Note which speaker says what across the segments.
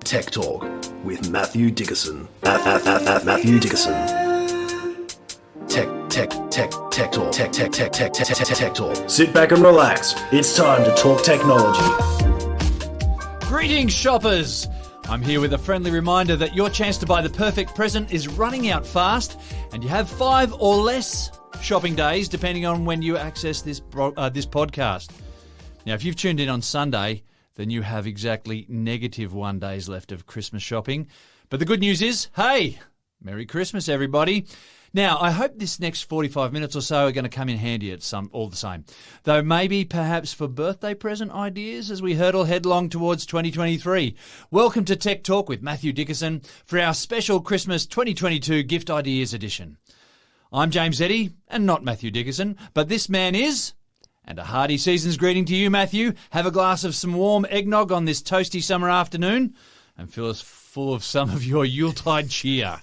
Speaker 1: Tech Talk with Matthew Dickerson. At Matthew Dickerson. Tech Talk. Sit back and relax. It's time to talk technology.
Speaker 2: Greetings, shoppers. I'm here with a friendly reminder that your chance to buy the perfect present is running out fast, and you have 5 or less shopping days depending on when you access this podcast. Now, if you've tuned in on Sunday, then you have exactly -1 days left of Christmas shopping. But the good news is, hey, Merry Christmas, everybody. Now, I hope this next 45 minutes or so are going to come in handy all the same. Though maybe perhaps for birthday present ideas as we hurtle headlong towards 2023. Welcome to Tech Talk with Matthew Dickerson for our special Christmas 2022 Gift Ideas edition. I'm James Eddy, and not Matthew Dickerson, but this man is... And a hearty season's greeting to you, Matthew. Have a glass of some warm eggnog on this toasty summer afternoon and fill us full of some of your Yuletide cheer.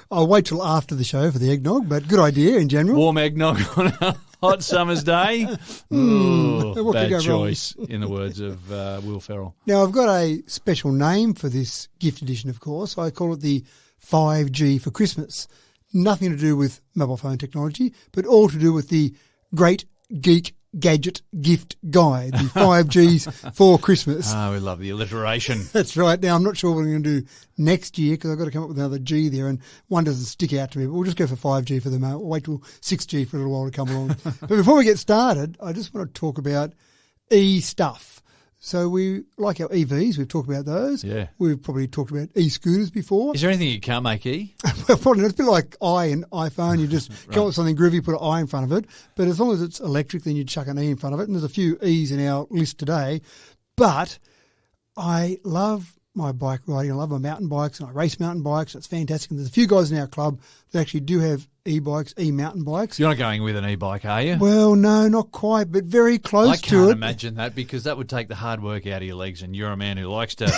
Speaker 3: I'll wait till after the show for the eggnog, but good idea in general.
Speaker 2: Warm eggnog on a hot summer's day. Bad choice, in the words of Will Ferrell.
Speaker 3: Now, I've got a special name for this gift edition, of course. I call it the 5G for Christmas. Nothing to do with mobile phone technology, but all to do with the Great Geek Gadget Gift Guide, the 5Gs for Christmas.
Speaker 2: We love the alliteration.
Speaker 3: That's right. Now, I'm not sure what I'm going to do next year because I've got to come up with another G there, and one doesn't stick out to me, but we'll just go for 5G for the moment. We'll wait till 6G for a little while to come along. But before we get started, I just want to talk about e-stuff. So we like our EVs. We've talked about those.
Speaker 2: Yeah.
Speaker 3: We've probably talked about e-scooters before.
Speaker 2: Is there anything you can't make E?
Speaker 3: Well, probably not. It's a bit like I and iPhone. You just come up with something groovy, put an I in front of it. But as long as it's electric, then you chuck an E in front of it. And there's a few E's in our list today. But I love my bike riding. I love my mountain bikes, and I race mountain bikes. It's fantastic. And there's a few guys in our club that actually do have e-bikes, e-mountain bikes.
Speaker 2: You're not going with an e-bike, are you?
Speaker 3: Well, no, not quite, but very close to it.
Speaker 2: I can't imagine that because that would take the hard work out of your legs, and you're a man who likes to...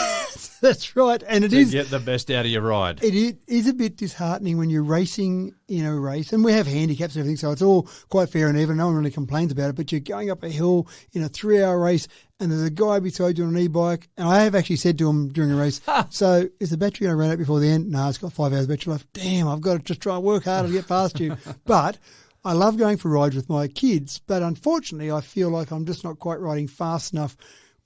Speaker 3: That's right. And it is
Speaker 2: get the best out of your ride.
Speaker 3: It is a bit disheartening when you're racing in a race, and we have handicaps and everything, so it's all quite fair and even. No one really complains about it, but you're going up a hill in a 3-hour race, and there's a guy beside you on an e-bike, and I have actually said to him during a race, so is the battery going to run out before the end? No, it's got 5 hours battery life. Damn, I've got to just try and work harder to get past you. But I love going for rides with my kids, but unfortunately I feel like I'm just not quite riding fast enough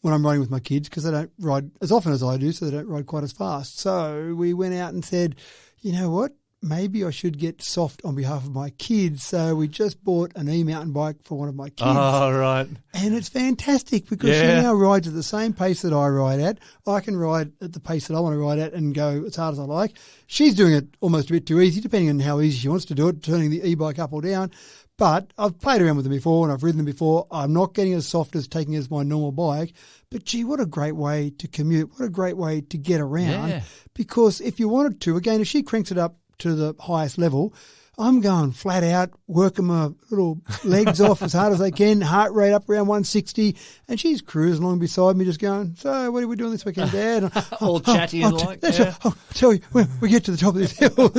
Speaker 3: when I'm riding with my kids because they don't ride as often as I do, so they don't ride quite as fast. So we went out and said, you know what, maybe I should get soft on behalf of my kids. So we just bought an e-mountain bike for one of my kids.
Speaker 2: Oh, right.
Speaker 3: And it's fantastic because she now rides at the same pace that I ride at. I can ride at the pace that I want to ride at and go as hard as I like. She's doing it almost a bit too easy, depending on how easy she wants to do it, turning the e-bike up or down. But I've played around with them before and I've ridden them before. I'm not getting as soft as taking as my normal bike. But, gee, what a great way to commute. What a great way to get around.
Speaker 2: Yeah.
Speaker 3: Because if you wanted to, again, if she cranks it up to the highest level, I'm going flat out, working my little legs off as hard as I can, heart rate up around 160, and she's cruising along beside me just going, so what are we doing this weekend, Dad?
Speaker 2: All chatty and like,
Speaker 3: I'll tell you, when we get to the top of this hill.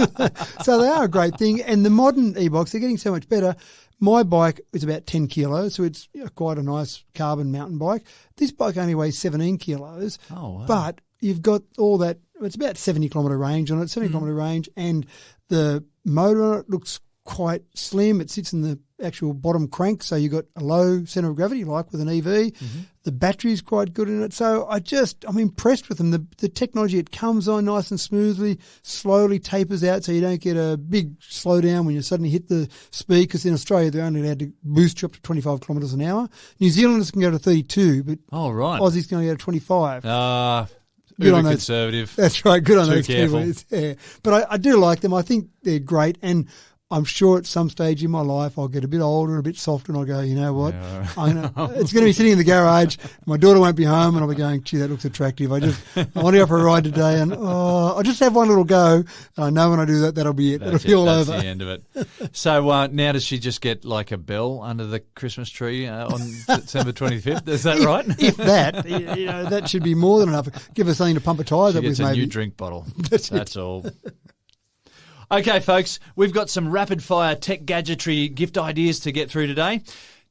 Speaker 3: So they are a great thing, and the modern e-bikes, they're getting so much better. My bike is about 10 kilos, so it's quite a nice carbon mountain bike. This bike only weighs 17 kilos, but you've got all that. It's about 70-kilometre range on it, 70-kilometre range, and the motor on it looks quite slim. It sits in the actual bottom crank, so you've got a low centre of gravity, like with an EV. Mm-hmm. The battery's quite good in it. So I'm impressed with them. The technology, it comes on nice and smoothly, slowly tapers out so you don't get a big slowdown when you suddenly hit the speed, because in Australia they're only allowed to boost you up to 25 kilometres an hour. New Zealanders can go to 32, but Aussies can only go to 25.
Speaker 2: Good on those, conservative.
Speaker 3: That's right. Good on
Speaker 2: Too
Speaker 3: those
Speaker 2: careful.
Speaker 3: Kiwis. Yeah. But I do like them. I think they're great. And I'm sure at some stage in my life I'll get a bit older, a bit softer, and I'll go, you know what?
Speaker 2: Yeah.
Speaker 3: It's going to be sitting in the garage. My daughter won't be home, and I'll be going, gee, that looks attractive. I want to go for a ride today, and I'll just have one little go. And I know when I do that, that'll be it. It'll be all over.
Speaker 2: That's the end of it. So now does she just get like a bell under the Christmas tree on December 25th? Is that right?
Speaker 3: If that, that should be more than enough. Give her something to pump a tyre.
Speaker 2: She gets a new drink bottle. That's all. Okay, folks, we've got some rapid-fire tech gadgetry gift ideas to get through today.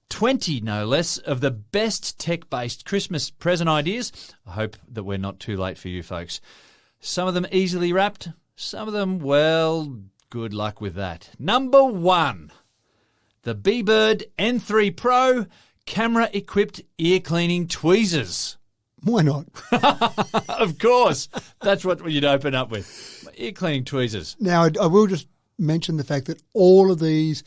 Speaker 2: 20, no less, of the best tech-based Christmas present ideas. I hope that we're not too late for you folks. Some of them easily wrapped, some of them, well, good luck with that. Number 1, the B-Bird N3 Pro camera-equipped ear-cleaning tweezers.
Speaker 3: Why not?
Speaker 2: Of course. That's what you'd open up with. Ear-cleaning tweezers.
Speaker 3: Now, I will just mention the fact that all of these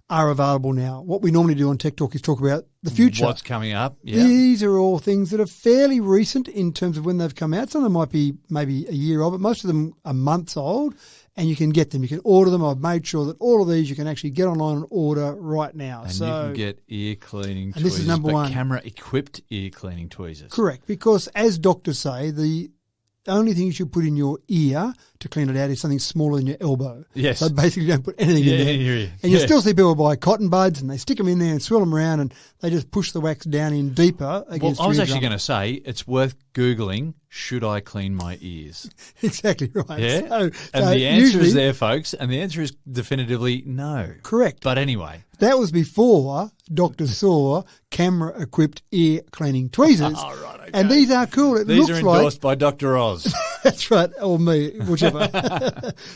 Speaker 3: are available now. What we normally do on Tech Talk is talk about the future.
Speaker 2: What's coming up. Yeah.
Speaker 3: These are all things that are fairly recent in terms of when they've come out. Some of them might be maybe a year old, but most of them are months old, and you can get them. You can order them. I've made sure that all of these you can actually get online and order right now.
Speaker 2: And you can get ear cleaning tweezers,
Speaker 3: this is number one.
Speaker 2: Camera-equipped ear cleaning tweezers.
Speaker 3: Correct, because as doctors say, the only thing you should put in your ear to clean it out is something smaller than your elbow.
Speaker 2: Yes.
Speaker 3: So basically you don't put anything in there.
Speaker 2: In your ear.
Speaker 3: And you still see people buy cotton buds and they stick them in there and swirl them around and they just push the wax down in deeper against
Speaker 2: I was
Speaker 3: your
Speaker 2: actually
Speaker 3: eardrum.
Speaker 2: going to say it's worth Googling, should I clean my ears?
Speaker 3: Exactly right.
Speaker 2: Yeah.
Speaker 3: So
Speaker 2: The answer
Speaker 3: usually,
Speaker 2: is there, folks, and the answer is definitively no.
Speaker 3: correct.
Speaker 2: But anyway.
Speaker 3: That was before doctors saw camera-equipped ear cleaning tweezers.
Speaker 2: Oh, right, okay.
Speaker 3: And these are cool.
Speaker 2: These
Speaker 3: looks
Speaker 2: are
Speaker 3: like
Speaker 2: endorsed by Dr. Oz.
Speaker 3: That's right, or me, whichever.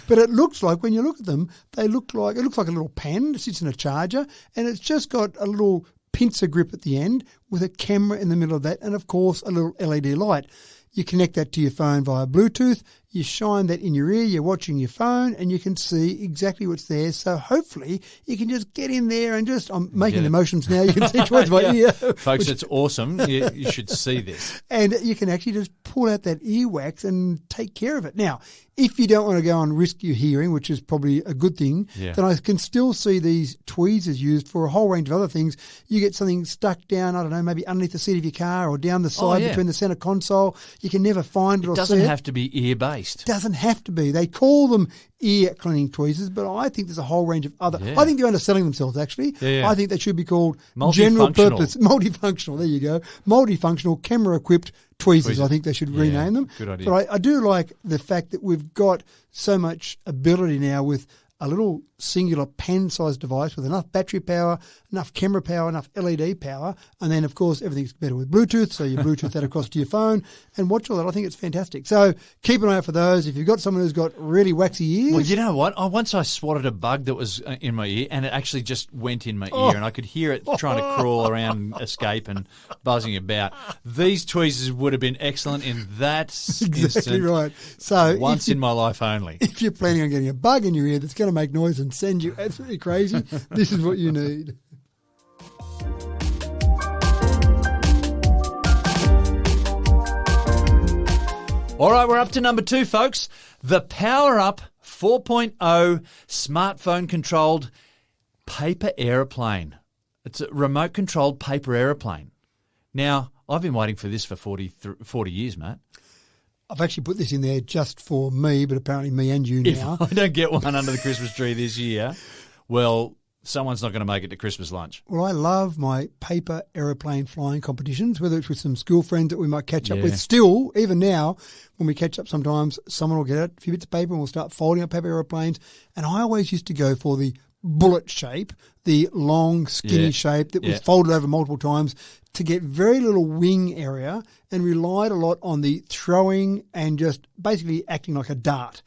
Speaker 3: But it looks like, when you look at them, it looks like a little pen that sits in a charger, and it's just got a little pincer grip at the end with a camera in the middle of that, and of course a little LED light. You connect that to your phone via Bluetooth. You shine that in your ear. You're watching your phone, and you can see exactly what's there. So hopefully you can just get in there and I'm making the motions now. You can see towards my ear.
Speaker 2: Folks, it's awesome. You should see this.
Speaker 3: And you can actually just pull out that earwax and take care of it. Now, if you don't want to go and risk your hearing, which is probably a good thing, then I can still see these tweezers used for a whole range of other things. You get something stuck down, I don't know, maybe underneath the seat of your car or down the side between the centre console. You can never find it or see it.
Speaker 2: Doesn't have to be ear-based.
Speaker 3: Doesn't have to be. They call them ear cleaning tweezers, but I think there's a whole range of other. I think they're underselling themselves, actually. I think they should be called general purpose, multifunctional. There you go. Multifunctional camera equipped tweezers. I think they should rename them.
Speaker 2: Good idea.
Speaker 3: But I do like the fact that we've got so much ability now with a little singular pen-sized device with enough battery power, enough camera power, enough LED power, and then, of course, everything's better with Bluetooth, so you Bluetooth that across to your phone and watch all that. I think it's fantastic. So keep an eye out for those. If you've got someone who's got really waxy ears...
Speaker 2: Well, you know what? Once I swatted a bug that was in my ear, and it actually just went in my ear, and I could hear it trying to crawl around, escape, and buzzing about. These tweezers would have been excellent in that
Speaker 3: Exactly
Speaker 2: instant.
Speaker 3: right. So
Speaker 2: Once in my life only.
Speaker 3: if you're planning on getting a bug in your ear that's going to make noise and send you absolutely crazy, this is what you need.
Speaker 2: All right, we're up to number 2, folks. The Power Up 4.0 smartphone-controlled paper aeroplane. It's a remote-controlled paper aeroplane. Now, I've been waiting for this for 40 years, Matt.
Speaker 3: I've actually put this in there just for me, but apparently me and you now.
Speaker 2: If I don't get one under the Christmas tree this year, well, someone's not going to make it to Christmas lunch.
Speaker 3: Well, I love my paper aeroplane flying competitions, whether it's with some school friends that we might catch up with. Still, even now, when we catch up sometimes, someone will get out a few bits of paper and we'll start folding up paper aeroplanes. And I always used to go for the bullet shape, the long, skinny shape that was folded over multiple times to get very little wing area, and relied a lot on the throwing and just basically acting like a dart.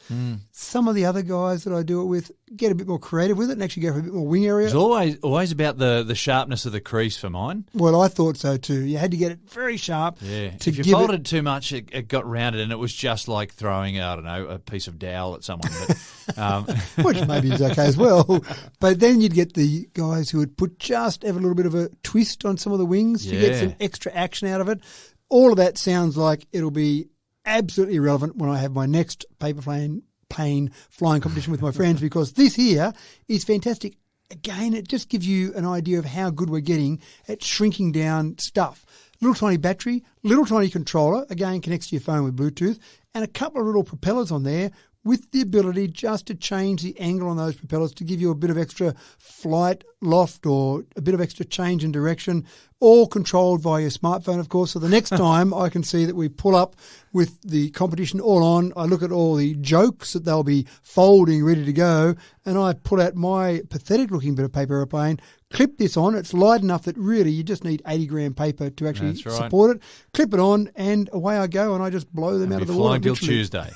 Speaker 3: Some of the other guys that I do it with get a bit more creative with it and actually go for a bit more wing area.
Speaker 2: It's always about the sharpness of the crease for mine.
Speaker 3: Well, I thought so too. You had to get it very sharp.
Speaker 2: Yeah.
Speaker 3: To
Speaker 2: if you
Speaker 3: give
Speaker 2: folded it too much, it got rounded, and it was just like throwing, I don't know, a piece of dowel at someone. But,
Speaker 3: which maybe is okay as well. But then you'd get the guys who would have a little bit of a twist on some of the wings to get some extra action out of it. All of that sounds like it'll be absolutely irrelevant when I have my next paper plane flying competition with my friends, because this here is fantastic. Again, it just gives you an idea of how good we're getting at shrinking down stuff. Little tiny battery, little tiny controller, again connects to your phone with Bluetooth, and a couple of little propellers on there with the ability just to change the angle on those propellers to give you a bit of extra flight loft or a bit of extra change in direction. all controlled via your smartphone, of course. So the next time I can see that we pull up with the competition all on, I look at all the jokes that they'll be folding ready to go, and I pull out my pathetic-looking bit of paper airplane, clip this on. It's light enough that really you just need 80-gram paper to actually support it. Clip it on, and away I go, and I just blow them out of the water.
Speaker 2: Flying till Tuesday.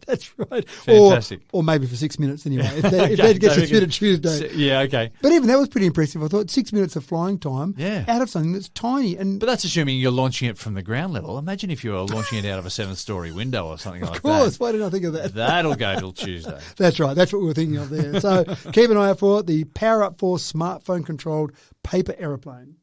Speaker 3: That's right.
Speaker 2: Fantastic.
Speaker 3: Or maybe for 6 minutes anyway, if that gets us through to Tuesday.
Speaker 2: Yeah, okay.
Speaker 3: But even that was pretty impressive. I thought 6 minutes of flying time out of something that's tiny.
Speaker 2: But that's assuming you're launching it from the ground level. Imagine if you were launching it out of a 7th-story window or something like that.
Speaker 3: Of course. Why didn't I think of that?
Speaker 2: That'll go till Tuesday.
Speaker 3: That's right. That's what we were thinking of there. So keep an eye out for it. The Power Up Force smartphone-controlled paper aeroplane.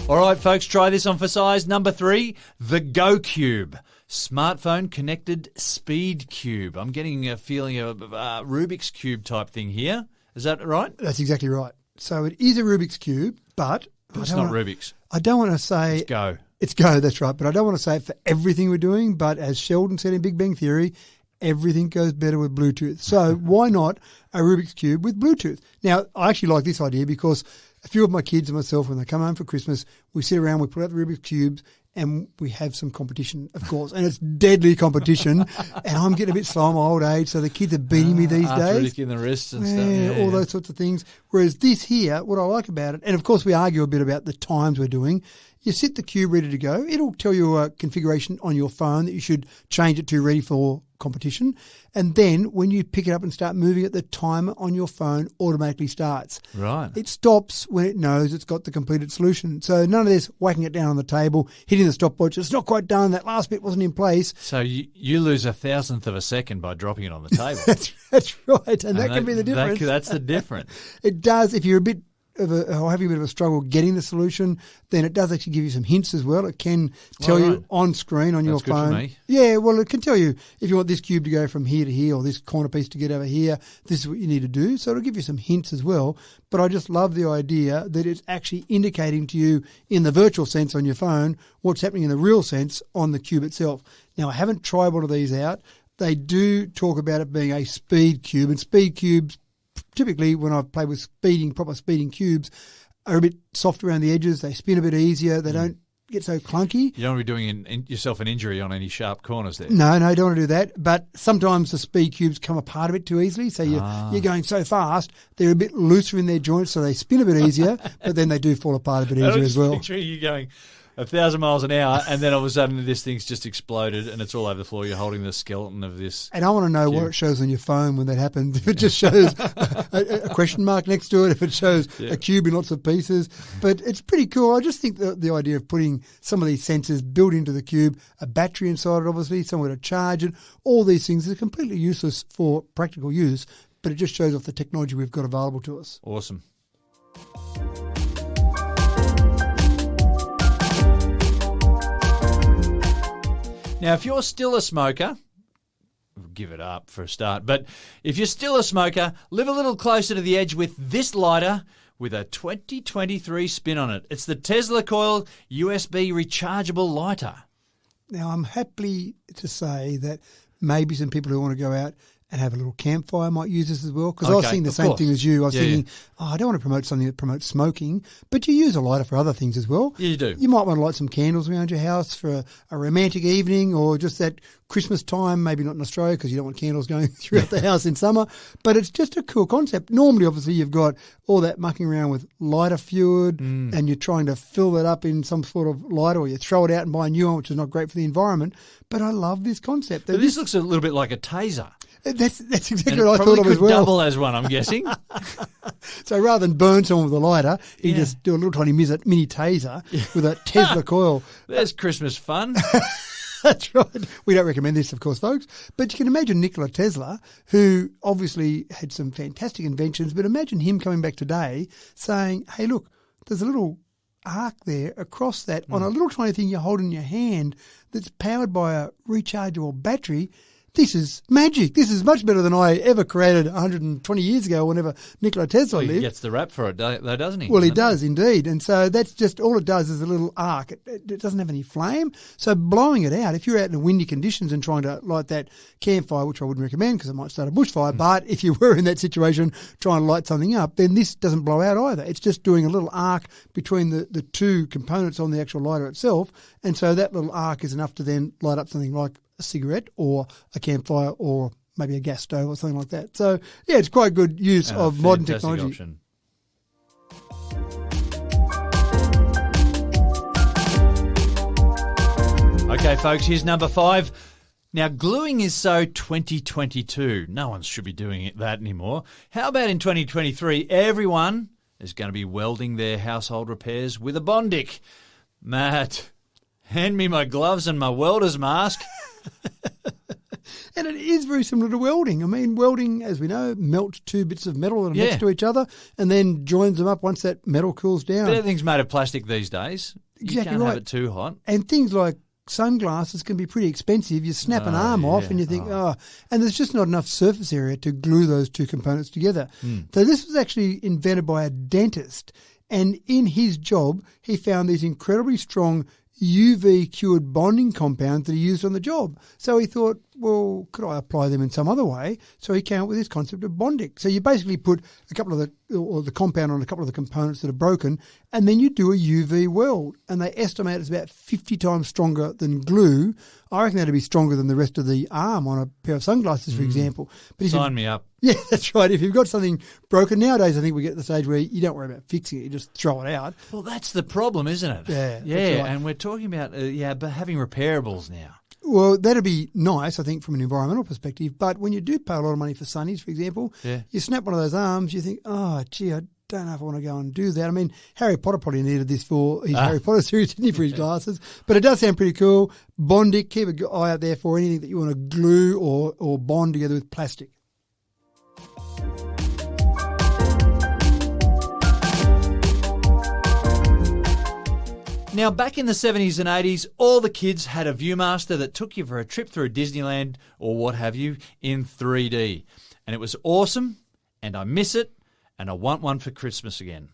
Speaker 2: All right, folks, try this on for size. Number 3, the Go Cube. Smartphone connected speed cube. I'm getting a feeling of Rubik's Cube type thing here. Is that right?
Speaker 3: That's exactly right. So it is a Rubik's Cube, but
Speaker 2: it's not Rubik's.
Speaker 3: I don't want to say...
Speaker 2: It's Go.
Speaker 3: It's Go, that's right. But I don't want to say it for everything we're doing. But as Sheldon said in Big Bang Theory, everything goes better with Bluetooth. So why not a Rubik's Cube with Bluetooth? Now, I actually like this idea because a few of my kids and myself, when they come home for Christmas, we sit around, we put out the Rubik's Cubes, and we have some competition, of course. And it's deadly competition. And I'm getting a bit slow in my old age, so the kids are beating me these days.
Speaker 2: Arthritic in the wrists and stuff.
Speaker 3: Yeah, all those sorts of things. Whereas this here, what I like about it, and of course we argue a bit about the times we're doing, you sit the cube ready to go. It'll tell you a configuration on your phone that you should change it to ready for competition. And then when you pick it up and start moving it, the timer on your phone automatically starts.
Speaker 2: Right.
Speaker 3: It stops when it knows it's got the completed solution. So none of this whacking it down on the table, hitting the stopwatch. It's not quite done. That last bit wasn't in place.
Speaker 2: So you lose 1,000th of a second by dropping it on the table.
Speaker 3: That's right. And that can be the difference.
Speaker 2: That's the difference.
Speaker 3: It does. If you're a bit or having a bit of a struggle getting the solution, then it does actually give you some hints as well. It can tell you on screen on your phone.
Speaker 2: Good for me.
Speaker 3: Yeah, well, it can tell you if you want this cube to go from here to here or this corner piece to get over here, this is what you need to do. So it'll give you some hints as well. But I just love the idea that it's actually indicating to you in the virtual sense on your phone what's happening in the real sense on the cube itself. Now, I haven't tried one of these out. They do talk about it being a speed cube, and speed cubes typically, when I've played with proper speeding cubes, are a bit soft around the edges. They spin a bit easier. They don't get so clunky.
Speaker 2: You don't want to be doing yourself an injury on any sharp corners there.
Speaker 3: No, don't want to do that. But sometimes the speed cubes come apart a bit too easily. So you're going so fast, they're a bit looser in their joints, so they spin a bit easier, but then they do fall apart a bit easier as well.
Speaker 2: Picturing you going 1,000 miles an hour, and then all of a sudden this thing's just exploded and it's all over the floor. You're holding the skeleton of this. And
Speaker 3: I want to know what it shows on your phone when that happens. If it just shows a question mark next to it, if it shows a cube in lots of pieces. But it's pretty cool. I just think the idea of putting some of these sensors built into the cube, a battery inside it obviously, somewhere to charge it, all these things are completely useless for practical use, but it just shows off the technology we've got available to us.
Speaker 2: Awesome. Now, if you're still a smoker, give it up for a start, but if you're still a smoker, live a little closer to the edge with this lighter with a 2023 spin on it. It's the Tesla Coil USB rechargeable lighter.
Speaker 3: Now, I'm happy to say that maybe some people who want to go out and have a little campfire might use this as well, because I was thinking the same thing as you. I was thinking, I don't want to promote something that promotes smoking, but you use a lighter for other things as well.
Speaker 2: Yeah, you do.
Speaker 3: You might want to light some candles around your house for a romantic evening, or just that Christmas time, maybe not in Australia because you don't want candles going throughout the house in summer, but it's just a cool concept. Normally, obviously, you've got all that mucking around with lighter fluid and you're trying to fill that up in some sort of lighter, or you throw it out and buy a new one, which is not great for the environment. But I love this concept.
Speaker 2: But this looks a little bit like a taser.
Speaker 3: That's exactly what I thought of as well.
Speaker 2: Double as one, I'm guessing.
Speaker 3: So rather than burn someone with a lighter, you just do a little tiny mini taser with a Tesla coil.
Speaker 2: There's Christmas fun.
Speaker 3: That's right. We don't recommend this, of course, folks. But you can imagine Nikola Tesla, who obviously had some fantastic inventions, but imagine him coming back today saying, hey, look, there's a little arc there across that on a little tiny thing you hold in your hand that's powered by a rechargeable battery. this is magic. This is much better than I ever created 120 years ago whenever Nikola Tesla
Speaker 2: Well,
Speaker 3: lived.
Speaker 2: he gets the rap for it, though, doesn't he?
Speaker 3: Well, he does indeed. And so that's just all it does is a little arc. It doesn't have any flame. So blowing it out, if you're out in windy conditions and trying to light that campfire, which I wouldn't recommend because it might start a bushfire, but if you were in that situation trying to light something up, then this doesn't blow out either. It's just doing a little arc between the two components on the actual lighter itself. And so that little arc is enough to then light up something like a cigarette or a campfire or maybe a gas stove or something like that. So, yeah, it's quite good use of modern technology.
Speaker 2: Option. Okay, folks, here's number 5. Now, gluing is so 2022. No one should be doing that anymore. How about in 2023, everyone is going to be welding their household repairs with a Bondic? Matt, hand me my gloves and my welder's mask.
Speaker 3: And it is very similar to welding. I mean, welding, as we know, melts two bits of metal that are next to each other and then joins them up once that metal cools down.
Speaker 2: But everything's made of plastic these days.
Speaker 3: Exactly
Speaker 2: You can't
Speaker 3: right.
Speaker 2: have it too hot.
Speaker 3: And things like sunglasses can be pretty expensive. You snap an arm off and you think, and there's just not enough surface area to glue those two components together. So this was actually invented by a dentist. And in his job, he found these incredibly strong UV-cured bonding compounds that he used on the job. So he thought, well, could I apply them in some other way? So he came up with this concept of Bondic. So you basically put a couple of the compound on a couple of the components that are broken, and then you do a UV weld. And they estimate it's about 50 times stronger than glue. I reckon that'd be stronger than the rest of the arm on a pair of sunglasses, for example. But
Speaker 2: Sign me up.
Speaker 3: Yeah, that's right. If you've got something broken nowadays, I think we get to the stage where you don't worry about fixing it; you just throw it out.
Speaker 2: Well, that's the problem, isn't it?
Speaker 3: Yeah, that's right.
Speaker 2: And we're talking about but having repairables now.
Speaker 3: Well, that'd be nice, I think, from an environmental perspective. But when you do pay a lot of money for sunnies, for example, you snap one of those arms, you think, oh, gee, I don't know if I want to go and do that. I mean, Harry Potter probably needed this for his Harry Potter series, didn't he, for his glasses? But it does sound pretty cool. Bondic, keep an eye out there for anything that you want to glue or bond together with plastic.
Speaker 2: Now, back in the 70s and 80s, all the kids had a Viewmaster that took you for a trip through Disneyland or what have you in 3D. And it was awesome, and I miss it, and I want one for Christmas again.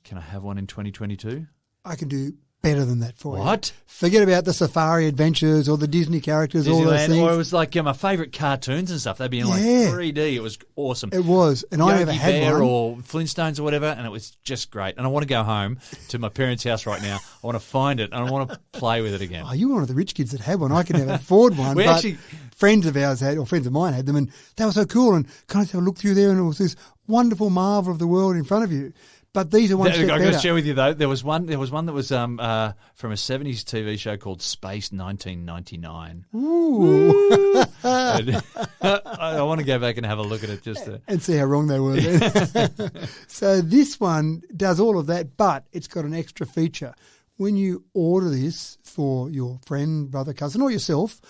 Speaker 2: Can I have one in 2022?
Speaker 3: I can do better than that for you.
Speaker 2: What?
Speaker 3: Forget about the Safari Adventures or the Disney characters, all those things.
Speaker 2: Or it was like my favourite cartoons and stuff. They'd be in like 3D. It was awesome.
Speaker 3: It was. And I never had
Speaker 2: Bear
Speaker 3: one.
Speaker 2: or Flintstones or whatever, and it was just great. And I want to go home to my parents' house right now. I want to find it, and I want to play with it again.
Speaker 3: Oh, you were one of the rich kids that had one. I could never afford one. But friends of ours had, or friends of mine had them, and they were so cool. And kind of have a look through there, and it was this wonderful marvel of the world in front of you. But these are one step better.
Speaker 2: I've got to share with you though. There was one that was from a '70s TV show called Space 1999.
Speaker 3: Ooh.
Speaker 2: I want to go back and have a look at it just to...
Speaker 3: and see how wrong they were. So this one does all of that, but it's got an extra feature. When you order this for your friend, brother, cousin, or yourself,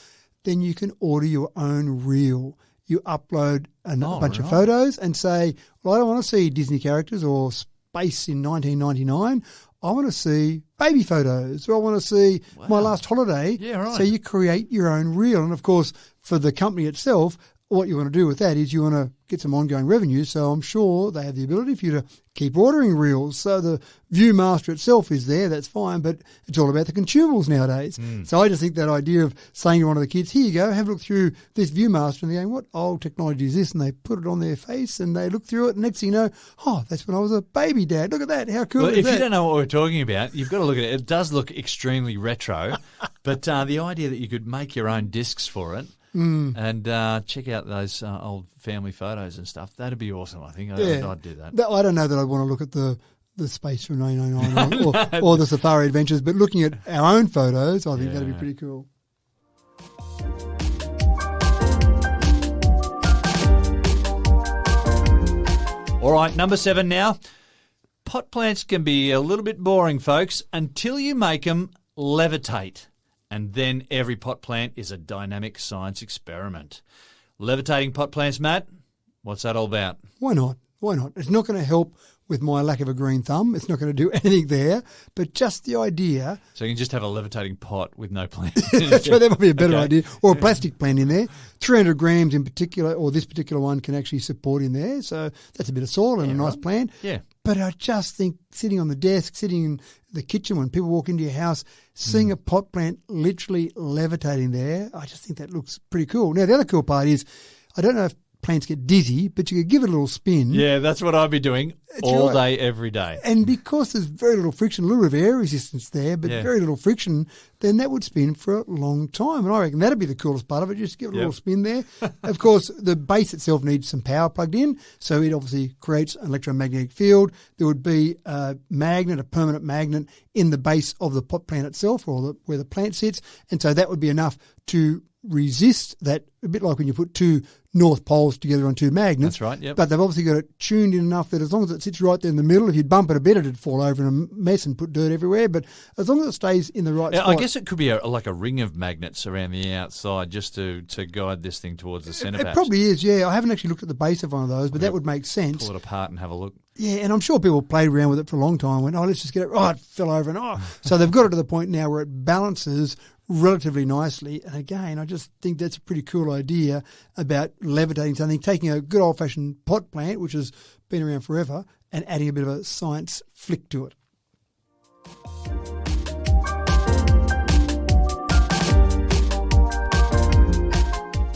Speaker 3: then you can order your own reel. You upload a bunch of photos and say, well, I don't want to see Disney characters or space in 1999. I want to see baby photos, or I want to see my last holiday.
Speaker 2: Yeah, right.
Speaker 3: So you create your own reel. And, of course, for the company itself, what you want to do with that is you want to get some ongoing revenue. So I'm sure they have the ability for you to keep ordering reels. So the Viewmaster itself is there, that's fine, but it's all about the consumables nowadays. So I just think that idea of saying to one of the kids, here you go, have a look through this Viewmaster, and they're going, what old technology is this? And they put it on their face and they look through it, and next thing you know, oh, that's when I was a baby dad. Look at that, how cool is that?
Speaker 2: If you don't know what we're talking about, you've got to look at it. It does look extremely retro, but the idea that you could make your own discs for it, and check out those old family photos and stuff. That'd be awesome, I think. I'd do that.
Speaker 3: I don't know that I'd want to look at the space from 1999 or the Safari Adventures, but looking at our own photos, I think that'd be pretty cool.
Speaker 2: All right, number 7 now. Pot plants can be a little bit boring, folks, until you make them levitate. And then every pot plant is a dynamic science experiment. Levitating pot plants, Matt, what's that all about?
Speaker 3: Why not? Why not? It's not going to help with my lack of a green thumb. It's not going to do anything there. But just the idea.
Speaker 2: So you can just have a levitating pot with no plant.
Speaker 3: That's right, that might be a better idea. Or a plastic plant in there. 300 grams in particular, or this particular one can actually support in there. So that's a bit of soil and a nice plant.
Speaker 2: Yeah.
Speaker 3: But I just think sitting on the desk, sitting in the kitchen when people walk into your house, seeing a pot plant literally levitating there, I just think that looks pretty cool. Now, the other cool part is, I don't know if plants get dizzy, but you could give it a little spin.
Speaker 2: Yeah, that's what I'd be doing all day, every day.
Speaker 3: And because there's very little friction, a little bit of air resistance there, but very little friction, then that would spin for a long time. And I reckon that'd be the coolest part of it, just give it a little spin there. Of course, the base itself needs some power plugged in, so it obviously creates an electromagnetic field. There would be a magnet, a permanent magnet, in the base of the pot plant itself, or where the plant sits, and so that would be enough to resist that, a bit like when you put two north poles together on two magnets.
Speaker 2: That's right, yep.
Speaker 3: But they've obviously got it tuned in enough that as long as it sits right there in the middle, if you'd bump it a bit, it'd fall over in a mess and put dirt everywhere. But as long as it stays in the right spot.
Speaker 2: I guess it could be like a ring of magnets around the outside just to guide this thing towards the centre.
Speaker 3: It probably is, yeah. I haven't actually looked at the base of one of those, but that would make sense.
Speaker 2: Pull it apart and have a look.
Speaker 3: Yeah, and I'm sure people played around with it for a long time and went, let's just get it. It fell over. So they've got it to the point now where it balances relatively nicely. And again, I just think that's a pretty cool idea about levitating something, taking a good old-fashioned pot plant, which has been around forever, and adding a bit of a science flick to it.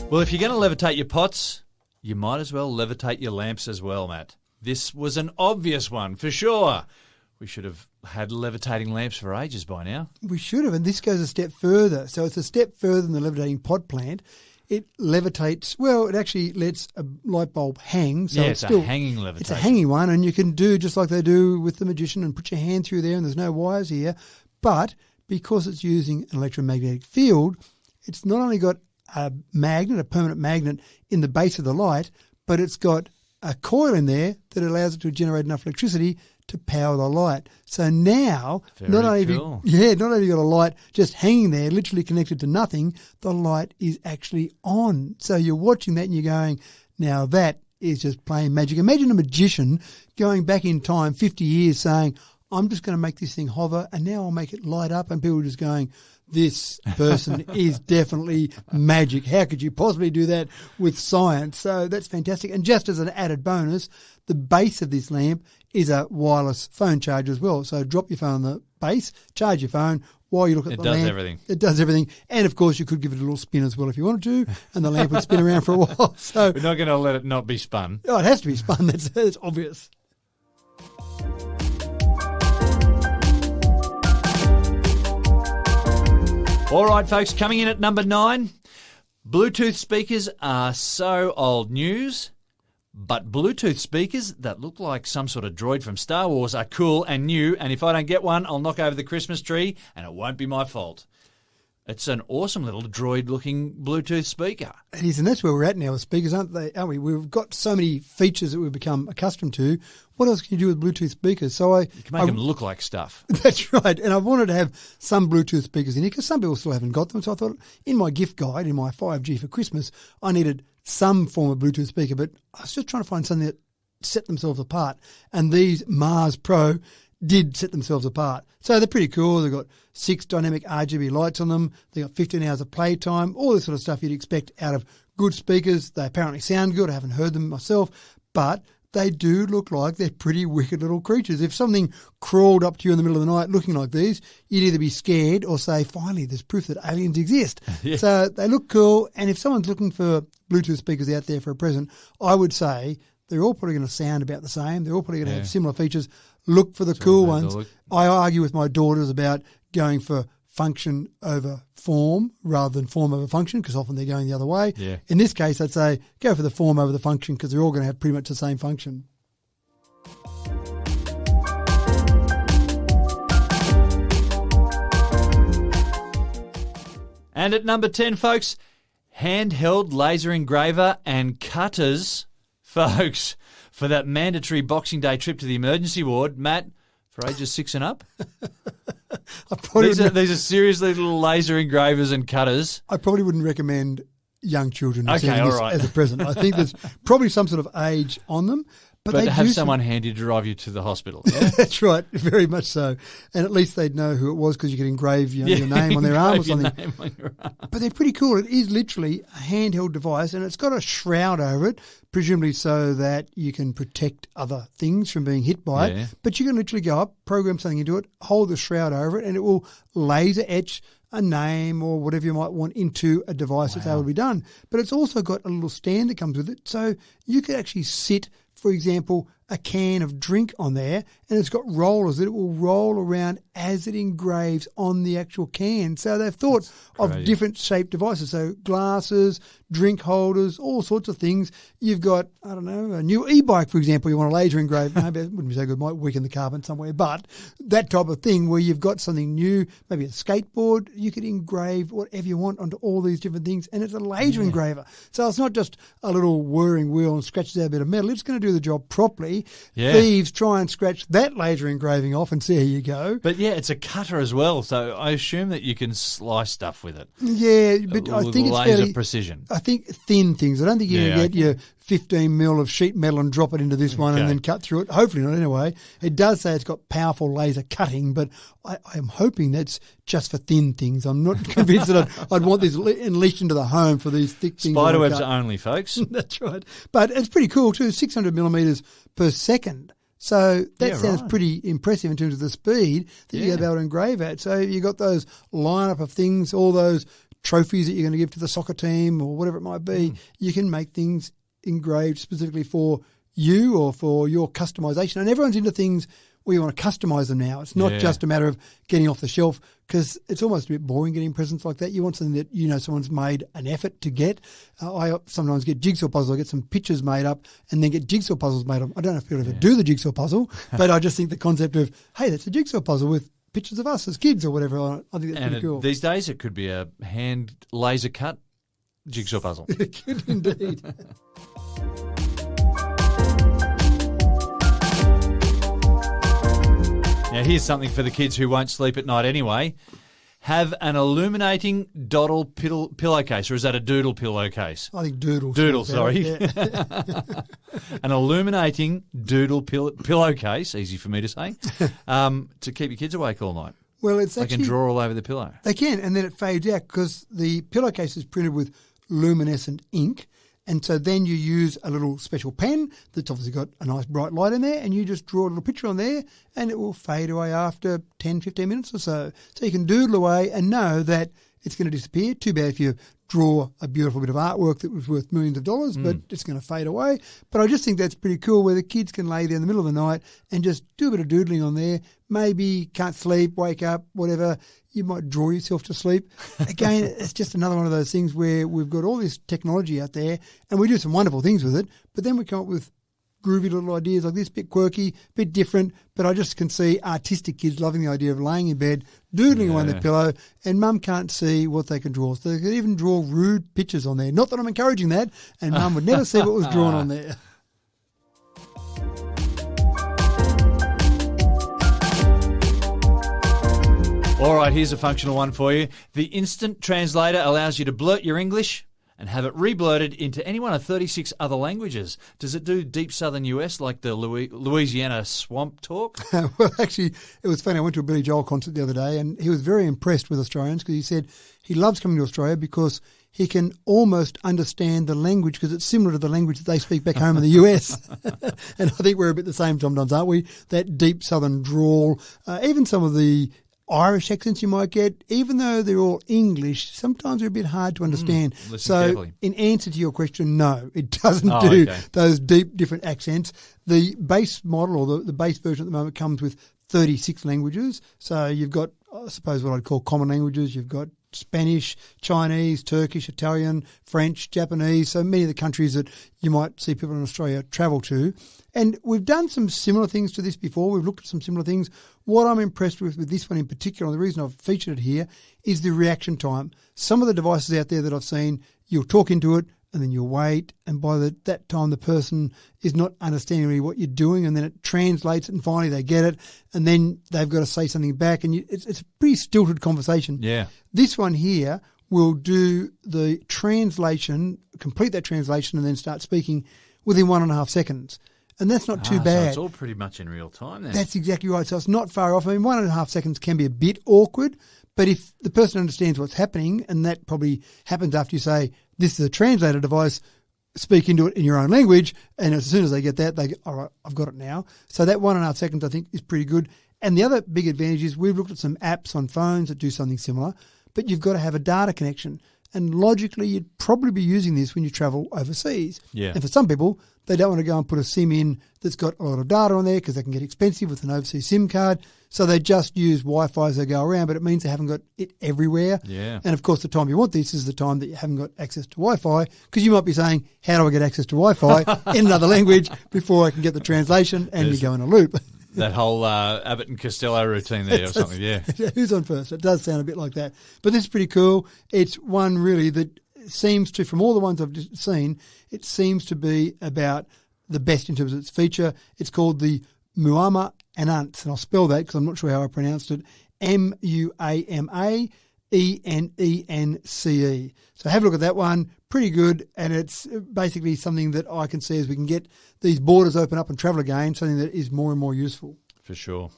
Speaker 2: Well, if you're going to levitate your pots, you might as well levitate your lamps as well, Matt. This was an obvious one, for sure. We should have had levitating lamps for ages by now.
Speaker 3: We should have, and this goes a step further. So it's a step further than the levitating pot plant. It levitates, it actually lets a light bulb hang. So
Speaker 2: it's a hanging levitation.
Speaker 3: It's a hanging one, and you can do just like they do with the magician and put your hand through there, and there's no wires here. But because it's using an electromagnetic field, it's not only got a magnet, a permanent magnet in the base of the light, but it's got a coil in there that allows it to generate enough electricity to power the light. So now, not only have you got a light just hanging there, literally connected to nothing, the light is actually on. So you're watching that and you're going, now that is just plain magic. Imagine a magician going back in time 50 years saying, I'm just going to make this thing hover and now I'll make it light up, and people are just going, this person is definitely magic. How could you possibly do that with science? So that's fantastic. And just as an added bonus, the base of this lamp is a wireless phone charger as well. So drop your phone on the base, charge your phone while you look at the lamp. It does everything. It does everything. And, of course, you could give it a little spin as well if you wanted to, and the lamp would spin around for a while. So
Speaker 2: we're not going to let it not be spun.
Speaker 3: Oh, it has to be spun. That's obvious.
Speaker 2: All right, folks, coming in at number 9, Bluetooth speakers are so old news, but Bluetooth speakers that look like some sort of droid from Star Wars are cool and new, and if I don't get one, I'll knock over the Christmas tree, and it won't be my fault. It's an awesome little droid-looking Bluetooth speaker. It
Speaker 3: is, and that's where we're at now with speakers, aren't we? We've got so many features that we've become accustomed to. What else can you do with Bluetooth speakers? So
Speaker 2: you can make them look like stuff.
Speaker 3: That's right. And I wanted to have some Bluetooth speakers in here because some people still haven't got them. So I thought in my gift guide, in my 5G for Christmas, I needed some form of Bluetooth speaker, but I was just trying to find something that set themselves apart. And these Mars Pro did set themselves apart. So they're pretty cool. They've got 6 dynamic RGB lights on them. They've got 15 hours of playtime, all this sort of stuff you'd expect out of good speakers. They apparently sound good. I haven't heard them myself, but they do look like they're pretty wicked little creatures. If something crawled up to you in the middle of the night looking like these, you'd either be scared or say, finally, there's proof that aliens exist. Yeah. So they look cool. And if someone's looking for Bluetooth speakers out there for a present, I would say they're all probably going to sound about the same. They're all probably going to have similar features. Look for the cool ones. I argue with my daughters about going for function over form rather than form over function because often they're going the other way.
Speaker 2: Yeah.
Speaker 3: In this case, I'd say go for the form over the function because they're all going to have pretty much the same function.
Speaker 2: And at number 10, folks, handheld laser engraver and cutters. Folks, for that mandatory Boxing Day trip to the emergency ward, Matt, for ages 6 and up. These are seriously little laser engravers and cutters.
Speaker 3: I probably wouldn't recommend young children
Speaker 2: as
Speaker 3: a present. I think there's probably some sort of age on them,
Speaker 2: But
Speaker 3: they
Speaker 2: have
Speaker 3: do
Speaker 2: someone handy to drive you to the hospital. Yeah?
Speaker 3: That's right, very much so. And at least they'd know who it was because you could engrave your name on their arm or something.
Speaker 2: Name on your arm.
Speaker 3: But they're pretty cool. It is literally a handheld device, and it's got a shroud over it, presumably so that you can protect other things from being hit by it. But you can literally go up, program something into it, hold the shroud over it, and it will laser etch a name or whatever you might want into a device that's able to be done. But it's also got a little stand that comes with it, so you could actually sit, for example, a can of drink on there, and it's got rollers that it will roll around as it engraves on the actual can. So they've thought of different shaped devices, so glasses, drink holders, all sorts of things. You've got, I don't know, a new e-bike, for example, you want to laser engrave. Maybe it wouldn't be so good, might weaken the carbon somewhere, but that type of thing where you've got something new, maybe a skateboard, you could engrave whatever you want onto all these different things, and it's a laser engraver. So it's not just a little whirring wheel and scratches out a bit of metal. It's going to do the job properly. Thieves try and scratch that laser engraving off and see how you go.
Speaker 2: But yeah, it's a cutter as well, so I assume that you can slice stuff with it.
Speaker 3: Yeah, but I think it's
Speaker 2: laser
Speaker 3: fairly
Speaker 2: precision.
Speaker 3: I think thin things. I don't think you're going to get your 15 mil of sheet metal and drop it into this one and then cut through it. Hopefully not anyway. It does say it's got powerful laser cutting, but I am hoping that's just for thin things. I'm not convinced that I'd want this unleashed into the home for these thick things.
Speaker 2: Spiderwebs only, folks.
Speaker 3: That's right. But it's pretty cool too, 600 millimetres per second. So that sounds pretty impressive in terms of the speed that you're going to be able to engrave at. So you got those lineup of things, all those trophies that you're going to give to the soccer team or whatever it might be. You can make things engraved specifically for you or for your customization. And everyone's into things where you want to customize them now. It's not just a matter of getting off the shelf, because it's almost a bit boring getting presents like that. You want something that you know someone's made an effort to get. I sometimes get jigsaw puzzles. I get some pictures made up and then get jigsaw puzzles made up. I don't know if people ever do the jigsaw puzzle, but I just think the concept of, hey, that's a jigsaw puzzle with pictures of us as kids or whatever, I think that's pretty cool.
Speaker 2: These days it could be a hand laser cut jigsaw puzzle.
Speaker 3: It could indeed.
Speaker 2: Now, here's something for the kids who won't sleep at night anyway. Have an illuminating doodle pillowcase, or is that a doodle pillowcase?
Speaker 3: I think doodle.
Speaker 2: Doodle, sorry.
Speaker 3: Yeah.
Speaker 2: An illuminating doodle pillowcase, easy for me to say, to keep your kids awake all night.
Speaker 3: Well, it's
Speaker 2: they
Speaker 3: actually,
Speaker 2: can draw all over the pillow.
Speaker 3: They can, and then it fades out because the pillowcase is printed with luminescent ink. And so then you use a little special pen that's obviously got a nice bright light in there, and you just draw a little picture on there and it will fade away after 10, 15 minutes or so. So you can doodle away and know that it's going to disappear. Too bad if you draw a beautiful bit of artwork that was worth millions of dollars, but it's going to fade away. But I just think that's pretty cool where the kids can lay there in the middle of the night and just do a bit of doodling on there. Maybe can't sleep, wake up, whatever. You might draw yourself to sleep. Again, it's just another one of those things where we've got all this technology out there and we do some wonderful things with it, but then we come up with groovy little ideas like this, bit quirky, bit different, but I just can see artistic kids loving the idea of laying in bed, doodling away on their pillow, and mum can't see what they can draw. So they could even draw rude pictures on there. Not that I'm encouraging that, and mum would never see what was drawn on there.
Speaker 2: All right, here's a functional one for you. The instant translator allows you to blurt your English and have it re-blurted into any one of 36 other languages. Does it do deep southern US like the Louisiana swamp talk?
Speaker 3: Well, actually, it was funny. I went to a Billy Joel concert the other day and he was very impressed with Australians because he said he loves coming to Australia because he can almost understand the language because it's similar to the language that they speak back home in the US. And I think we're a bit the same sometimes, aren't we? That deep southern drawl, even some of the Irish accents you might get, even though they're all English, sometimes they're a bit hard to understand. So carefully. In answer to your question, no, it doesn't do those deep different accents. The base model or the base version at the moment comes with 36 languages. So you've got, I suppose, what I'd call common languages. You've got Spanish, Chinese, Turkish, Italian, French, Japanese, so many of the countries that you might see people in Australia travel to. And we've done some similar things to this before. We've looked at some similar things. What I'm impressed with this one in particular, and the reason I've featured it here, is the reaction time. Some of the devices out there that I've seen, you'll talk into it and then you'll wait, and by that time the person is not understanding really what you're doing, and then it translates it and finally they get it, and then they've got to say something back, and it's a pretty stilted conversation.
Speaker 2: Yeah.
Speaker 3: This one here will do the translation, complete that translation and then start speaking within 1.5 seconds. And that's not too
Speaker 2: So
Speaker 3: bad.
Speaker 2: it's all pretty much in real time then.
Speaker 3: That's exactly right. So it's not far off. I mean, 1.5 seconds can be a bit awkward, but if the person understands what's happening, and that probably happens after you say, this is a translator device, speak into it in your own language, and as soon as they get that, they go, all right, I've got it now. So that 1.5 seconds, I think, is pretty good. And the other big advantage is we've looked at some apps on phones that do something similar, but you've got to have a data connection. And logically, you'd probably be using this when you travel overseas.
Speaker 2: Yeah.
Speaker 3: And for some people, they don't want to go and put a SIM in that's got a lot of data on there because they can get expensive with an overseas SIM card. So they just use Wi-Fi as they go around, but it means they haven't got it everywhere.
Speaker 2: Yeah.
Speaker 3: And, of course, the time you want this is the time that you haven't got access to Wi-Fi, because you might be saying, how do I get access to Wi-Fi in another language before I can get the translation, and you go in a loop.
Speaker 2: That whole Abbott and Costello routine there or something, yeah.
Speaker 3: Who's on first? It does sound a bit like that. But this is pretty cool. It's one really that seems to, from all the ones I've just seen, it seems to be about the best in terms of its feature. It's called the Muama Enance, and I'll spell that because I'm not sure how I pronounced it, Muamaenence. So have a look at that one. Pretty good, and it's basically something that I can see as we can get these borders open up and travel again, something that is more and more useful.
Speaker 2: For sure.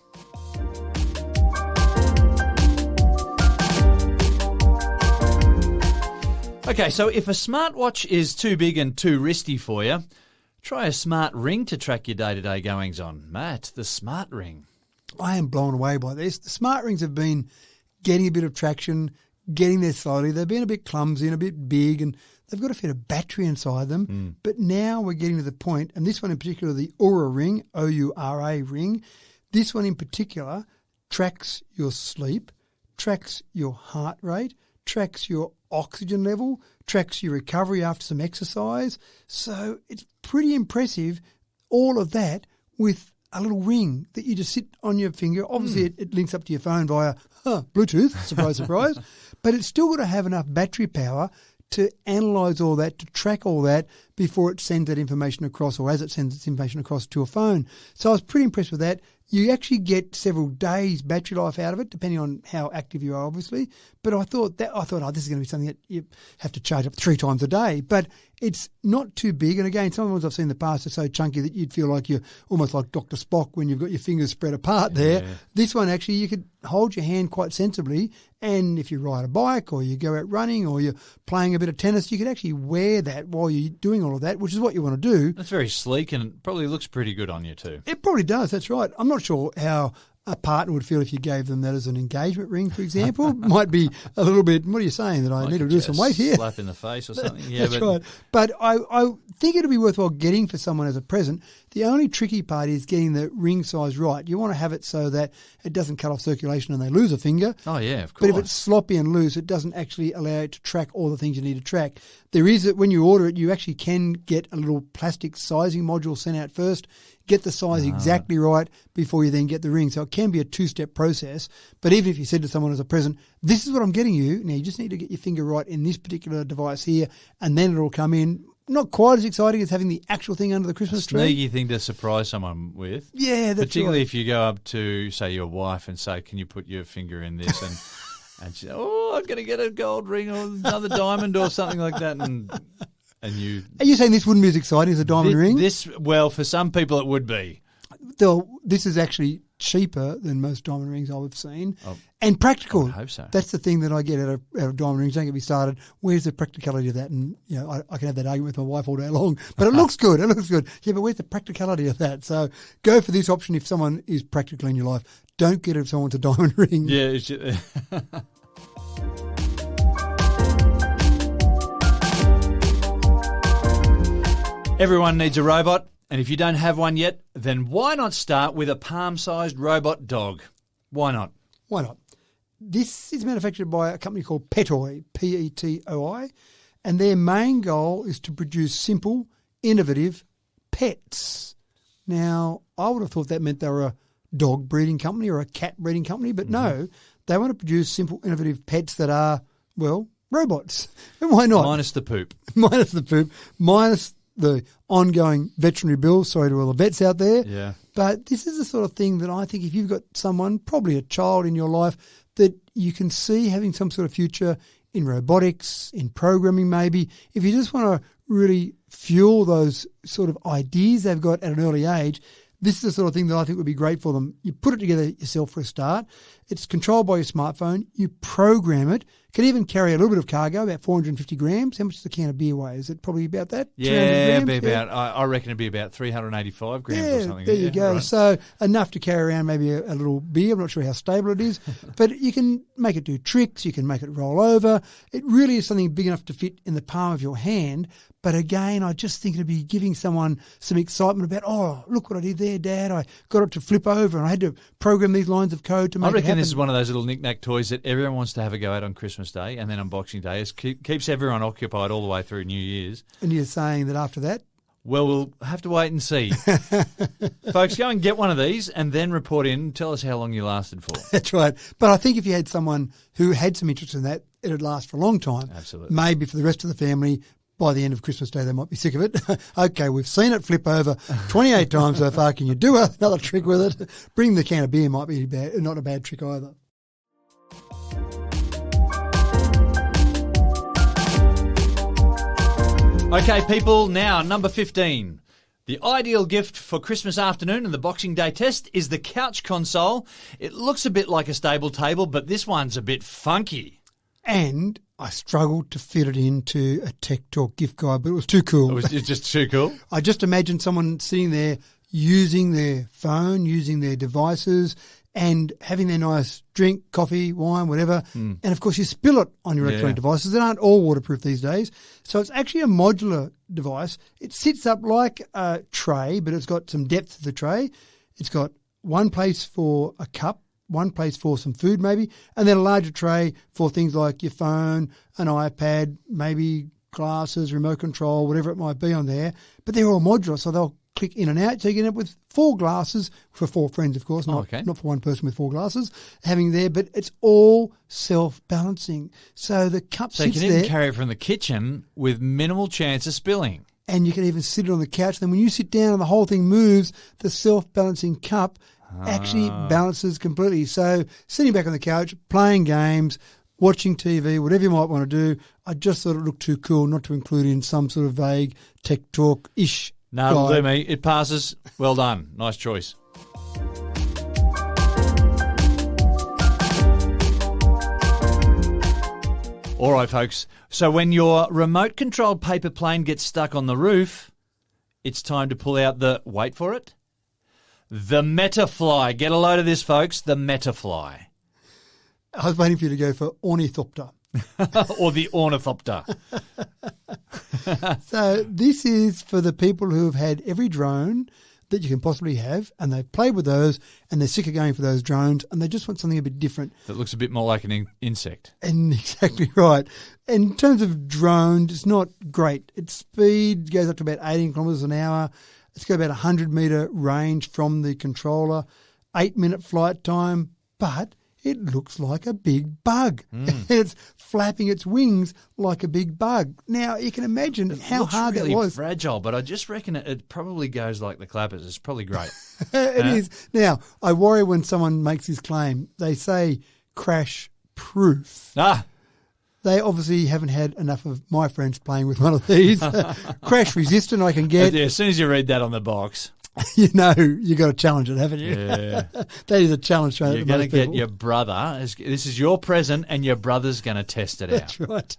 Speaker 2: Okay, so if a smartwatch is too big and too wristy for you, try a smart ring to track your day-to-day goings on. Matt, the smart ring.
Speaker 3: I am blown away by this. The smart rings have been getting a bit of traction, getting there slowly. They've been a bit clumsy and a bit big, and they've got to fit a battery inside them. But now we're getting to the point, and this one in particular, the Oura ring, O-U-R-A ring, this one in particular tracks your sleep, tracks your heart rate, tracks your oxygen level, tracks your recovery after some exercise. So it's pretty impressive, all of that with a little ring that you just sit on your finger. Obviously, it links up to your phone via Bluetooth, surprise, surprise. But it's still got to have enough battery power to analyse all that, to track all that before it sends that information across, or as it sends its information across to a phone. So I was pretty impressed with that. You actually get several days battery life out of it, depending on how active you are, obviously. But I thought, oh, this is going to be something that you have to charge up 3 times a day. But it's not too big. And again, some of the ones I've seen in the past are so chunky that you'd feel like you're almost like Dr. Spock when you've got your fingers spread apart there.
Speaker 2: Yeah.
Speaker 3: This one, actually, you could hold your hand quite sensibly. And if you ride a bike or you go out running or you're playing a bit of tennis, you could actually wear that while you're doing all of that, which is what you want to do.
Speaker 2: That's very sleek and it probably looks pretty good on you too.
Speaker 3: It probably does, that's right. I'm not sure how a partner would feel if you gave them that as an engagement ring, for example. Might be a little bit, what are you saying, that I
Speaker 2: Like
Speaker 3: need to do some weight here?
Speaker 2: Slap in the face or something. Yeah,
Speaker 3: That's right. But I think it'll be worthwhile getting for someone as a present. The only tricky part is getting the ring size right. You want to have it so that it doesn't cut off circulation and they lose a finger.
Speaker 2: Oh, yeah, of course.
Speaker 3: But if it's sloppy and loose, it doesn't actually allow it to track all the things you need to track. There is, when you order it, you actually can get a little plastic sizing module sent out first, get the size exactly right before you then get the ring. So it can be a 2-step process. But even if you said to someone as a present, this is what I'm getting you, now you just need to get your finger right in this particular device here, and then it'll come in. Not quite as exciting as having the actual thing under the Christmas tree.
Speaker 2: Sneaky thing to surprise someone with.
Speaker 3: Yeah, that's
Speaker 2: particularly
Speaker 3: right.
Speaker 2: if you go up to, say, your wife and say, can you put your finger in this? And she says, I'm going to get a gold ring or another diamond or something like that. And you...
Speaker 3: Are you saying this wouldn't be as exciting as a diamond ring?
Speaker 2: Well, for some people it would be.
Speaker 3: This is actually cheaper than most diamond rings I've seen,
Speaker 2: Oh,
Speaker 3: and practical.
Speaker 2: I would hope so.
Speaker 3: That's the thing that I get out of diamond rings. Don't get me started. Where's the practicality of that? And I can have that argument with my wife all day long. But it looks good. It looks good. Yeah, but where's the practicality of that? So go for this option if someone is practical in your life. Don't get it if someone's a diamond ring.
Speaker 2: Yeah. It's just, everyone needs a robot. And if you don't have one yet, then why not start with a palm-sized robot dog? Why not?
Speaker 3: Why not? This is manufactured by a company called Petoi, P-E-T-O-I, and their main goal is to produce simple, innovative pets. Now, I would have thought that meant they were a dog breeding company or a cat breeding company, but no, they want to produce simple, innovative pets that are, well, robots. And why not?
Speaker 2: Minus the poop.
Speaker 3: Minus the poop, minus the ongoing veterinary bills. Sorry to all the vets out there.
Speaker 2: Yeah.
Speaker 3: But this is the sort of thing that I think if you've got someone, probably a child in your life, that you can see having some sort of future in robotics, in programming maybe. If you just want to really fuel those sort of ideas they've got at an early age, this is the sort of thing that I think would be great for them. You put it together yourself for a start. It's controlled by your smartphone. You program it. Can even carry a little bit of cargo, about 450 grams. How much does a can of beer weigh? Is it probably about that?
Speaker 2: Yeah, I reckon it'd be about 385 grams or something.
Speaker 3: There you go. Right. So enough to carry around maybe a little beer. I'm not sure how stable it is. But you can make it do tricks. You can make it roll over. It really is something big enough to fit in the palm of your hand. But again, I just think it'd be giving someone some excitement about, oh, look what I did there, Dad. I got it to flip over and I had to program these lines of code to make it happen.
Speaker 2: I reckon this is one of those little knick-knack toys that everyone wants to have a go at on Christmas Day and then on Boxing Day. It keeps everyone occupied all the way through New Year's.
Speaker 3: And you're saying that after that?
Speaker 2: Well, we'll have to wait and see. Folks, go and get one of these and then report in and tell us how long you lasted for.
Speaker 3: That's right. But I think if you had someone who had some interest in that, it'd last for a long time.
Speaker 2: Absolutely.
Speaker 3: Maybe for the rest of the family. By the end of Christmas Day, they might be sick of it. Okay, we've seen it flip over 28 times so far. Can you do another trick with it? Bring the can of beer might be not a bad trick either.
Speaker 2: Okay, people, now number 15. The ideal gift for Christmas afternoon and the Boxing Day test is the couch console. It looks a bit like a stable table, but this one's a bit funky.
Speaker 3: And I struggled to fit it into a Tech Talk gift guide, but it was too cool.
Speaker 2: It was just too cool?
Speaker 3: I just imagined someone sitting there using their phone, using their devices, and having their nice drink, coffee, wine, whatever. And, of course, you spill it on your electronic devices. They aren't all waterproof these days. So it's actually a modular device. It sits up like a tray, but it's got some depth to the tray. It's got one place for a cup, one place for some food maybe, and then a larger tray for things like your phone, an iPad, maybe glasses, remote control, whatever it might be on there. But they're all modular, so they'll click in and out. So you can end up with 4 glasses for 4 friends, of course, not for one person with 4 glasses, having there, but it's all self-balancing. So the cup sits there.
Speaker 2: So you can even carry it from the kitchen with minimal chance of spilling.
Speaker 3: And you can even sit it on the couch. Then when you sit down and the whole thing moves, the self-balancing cup actually balances completely. So sitting back on the couch, playing games, watching TV, whatever you might want to do, I just thought it looked too cool not to include in some sort of vague Tech Talk-ish
Speaker 2: No, it'll do me. It passes. Well done. Nice choice. All right, folks. So when your remote-controlled paper plane gets stuck on the roof, it's time to pull out the, wait for it, the Metafly. Get a load of this, folks, the Metafly.
Speaker 3: I was waiting for you to go for Ornithopter.
Speaker 2: Or the Ornithopter.
Speaker 3: So this is for the people who have had every drone that you can possibly have, and they've played with those, and they're sick of going for those drones, and they just want something a bit different.
Speaker 2: That looks a bit more like an insect.
Speaker 3: And exactly right. In terms of drones, it's not great. Its speed goes up to about 18 kilometres an hour. It's got about 100-metre range from the controller, 8-minute flight time, but it looks like a big bug. And it's flapping its wings like a big bug. Now, you can imagine how hard
Speaker 2: really
Speaker 3: that was.
Speaker 2: It's fragile, but I just reckon it probably goes like the clappers. It's probably great.
Speaker 3: It is. Now, I worry when someone makes this claim. They say crash-proof. They obviously haven't had enough of my friends playing with one of these. Crash-resistant I can get.
Speaker 2: Yeah, as soon as you read that on the box.
Speaker 3: You know you got to challenge it, haven't you?
Speaker 2: Yeah.
Speaker 3: That is a challenge.
Speaker 2: You're going to get your brother. This is your present, and your brother's going to test it out.
Speaker 3: That's right.